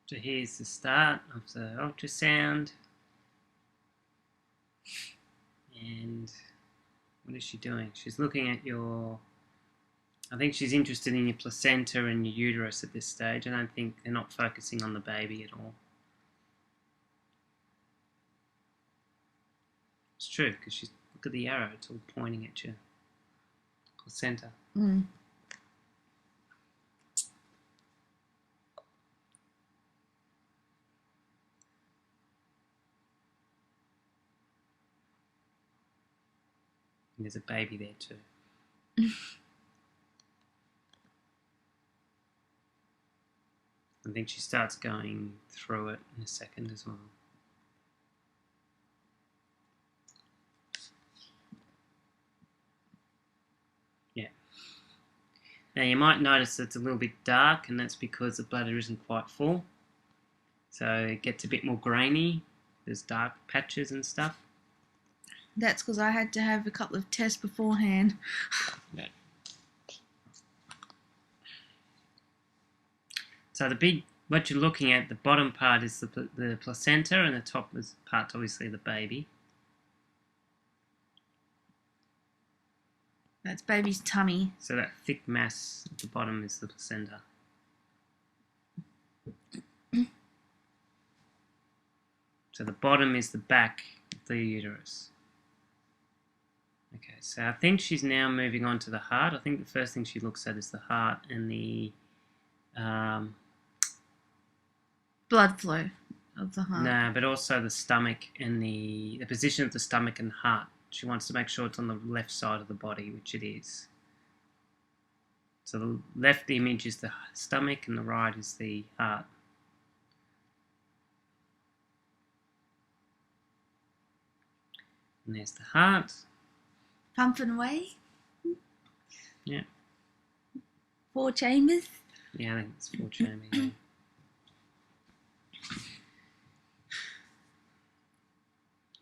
So here's the start of the ultrasound. And what is she doing? She's looking at your... I think she's interested in your placenta and your uterus at this stage. I don't think they're not focusing on the baby at all. It's true, because she's... Look at the arrow. It's all pointing at your placenta. Mm. And there's a baby there too. I think she starts going through it in a second as well. Yeah. Now you might notice it's a little bit dark, and that's because the bladder isn't quite full. So it gets a bit more grainy. There's dark patches and stuff. That's because I had to have a couple of tests beforehand. Yeah. So what you're looking at, the bottom part is the placenta, and the top part's obviously the baby. That's baby's tummy. So that thick mass at the bottom is the placenta. So the bottom is the back of the uterus. Okay, so I think she's now moving on to the heart. I think the first thing she looks at is the heart and the... blood flow of the heart. No, but also the stomach and the position of the stomach and heart. She wants to make sure it's on the left side of the body, which it is. So the left image is the stomach and the right is the heart. And there's the heart. Pumping away. Yeah. 4 chambers. Yeah, I think it's 4 chambers. Yeah.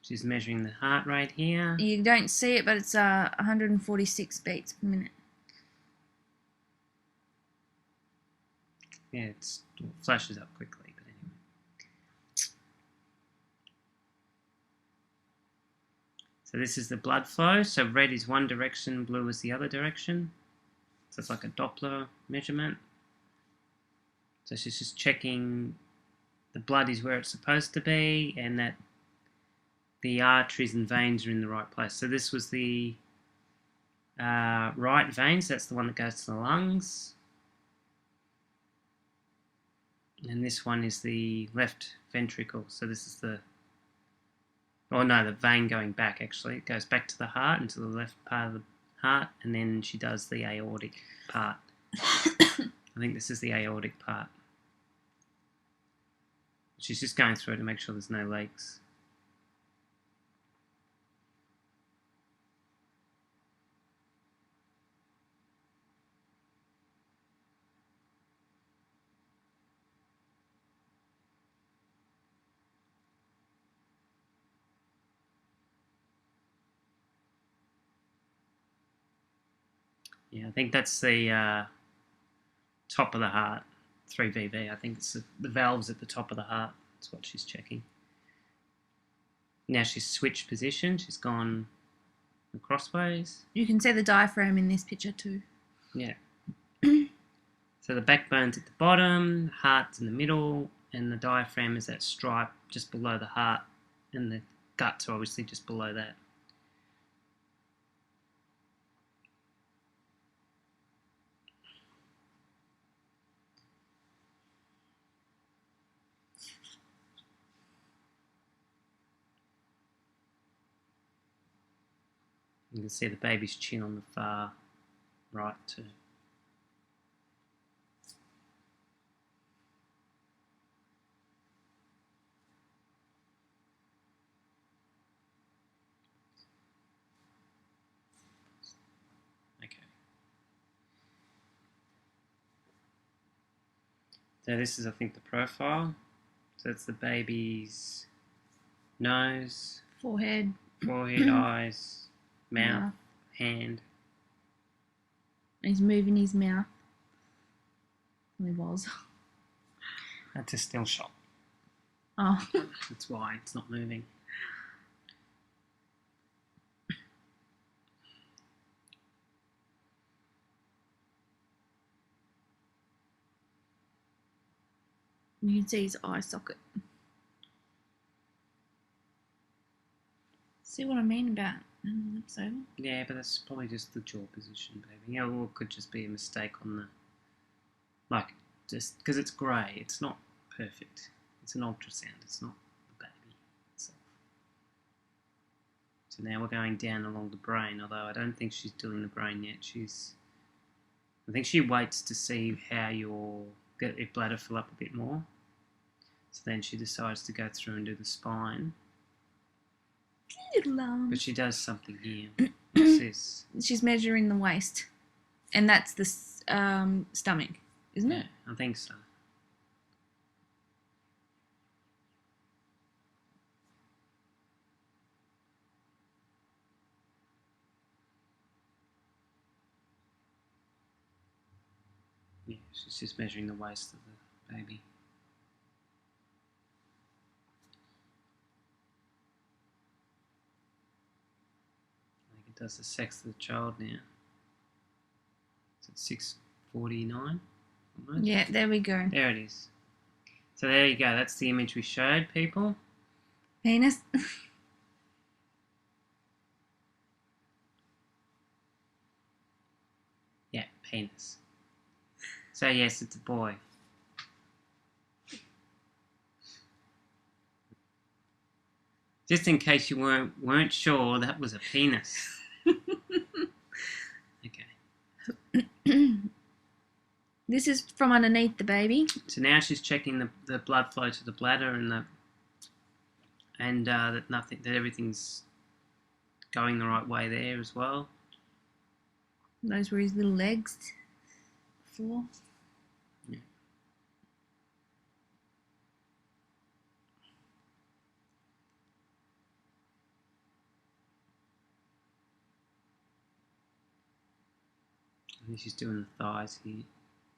She's measuring the heart rate here. You don't see it, but it's 146 beats per minute. Yeah, it flashes up quickly, but anyway. So this is the blood flow. So red is one direction, blue is the other direction. So it's like a Doppler measurement. So she's just checking the blood is where it's supposed to be, and that the arteries and veins are in the right place. So this was the right veins. That's the one that goes to the lungs. And this one is the left ventricle. So this is the... Oh no, the vein going back actually. It goes back to the heart, into the left part of the heart, and then she does the aortic part. I think this is the aortic part. She's just going through it to make sure there's no leaks. Yeah, I think that's the top of the heart, 3VV. I think it's the valves at the top of the heart. That's what she's checking. Now she's switched position. She's gone crossways. You can see the diaphragm in this picture too. Yeah. So the backbone's at the bottom, heart's in the middle, and the diaphragm is that stripe just below the heart, and the guts are obviously just below that. You can see the baby's chin on the far right too. Okay. So this is, I think, the profile. So it's the baby's nose, Forehead, eyes, mouth, Mouth. hand. He's moving his mouth. Well, he was. That's a still shot. Oh. That's why it's not moving. You can see his eye socket. See what I mean about lips over? Yeah, but that's probably just the jaw position, baby. Yeah, or it could just be a mistake on the... Like, just because it's grey, it's not perfect. It's an ultrasound, it's not the baby itself. So now we're going down along the brain, although I don't think she's doing the brain yet. I think she waits to see how your bladder fill up a bit more. So then she decides to go through and do the spine. Little arms. But she does something here. What's this? She's measuring the waist. And that's the stomach, isn't it? Yeah, I think so. Yeah, she's just measuring the waist of the baby. I think it does the sex of the child now. It's at 6:49 almost. Yeah, there we go. There it is. So there you go. That's the image we showed people. Penis. Yeah, penis. So yes, it's a boy. Just in case you weren't sure, that was a penis. Okay. This is from underneath the baby. So now she's checking the blood flow to the bladder and that everything's going the right way there as well. Those were his little legs. Before. Yeah. And then she's doing the thighs here.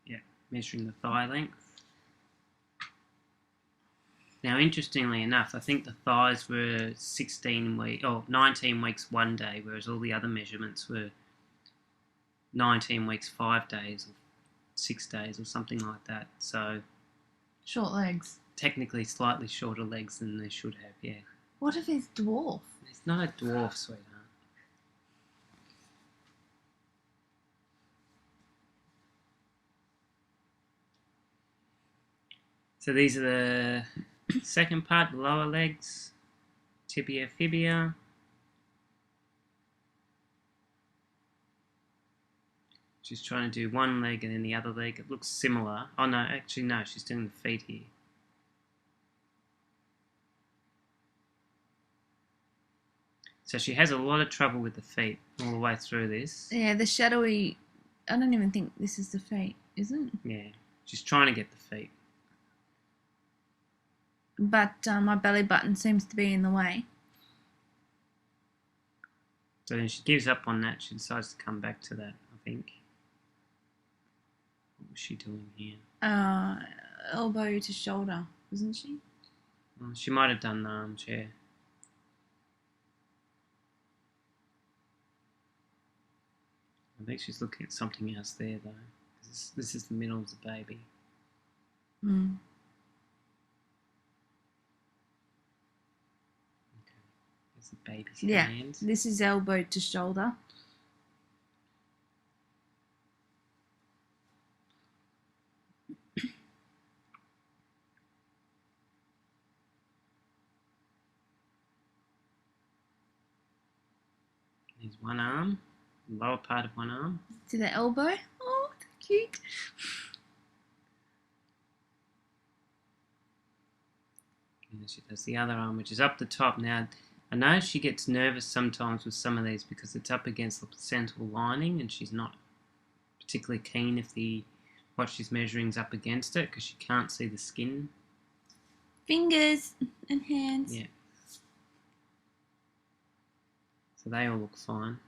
Yeah, measuring the thigh length. Now, interestingly enough, I think the thighs were 19 weeks 1 day, whereas all the other measurements were 19 weeks 5 days or 6 days or something like that. So Short legs. technically slightly shorter legs than they should have, yeah. What if he's dwarf? He's not a dwarf, sweetheart. So these are the second part, the lower legs, tibia, fibia. She's trying to do one leg and then the other leg. It looks similar. Oh no, actually no, she's doing the feet here. So she has a lot of trouble with the feet all the way through this. Yeah, the shadowy... I don't even think this is the feet, is it? Yeah, she's trying to get the feet. But my belly button seems to be in the way. So then she gives up on that. She decides to come back to that, I think. What was she doing here? Elbow to shoulder, isn't she? Well, she might have done the armchair. I think she's looking at something else there, though. This is the middle of the baby. Mm. Okay. There's the baby's Yeah, hand. this is elbow to shoulder. There's one arm, the lower part of one arm. To the elbow. Oh, cute. And then she does the other arm, which is up the top. Now, I know she gets nervous sometimes with some of these because it's up against the placental lining and she's not particularly keen if what she's measuring is up against it because she can't see the skin. Fingers and hands. Yeah. So they all look fine.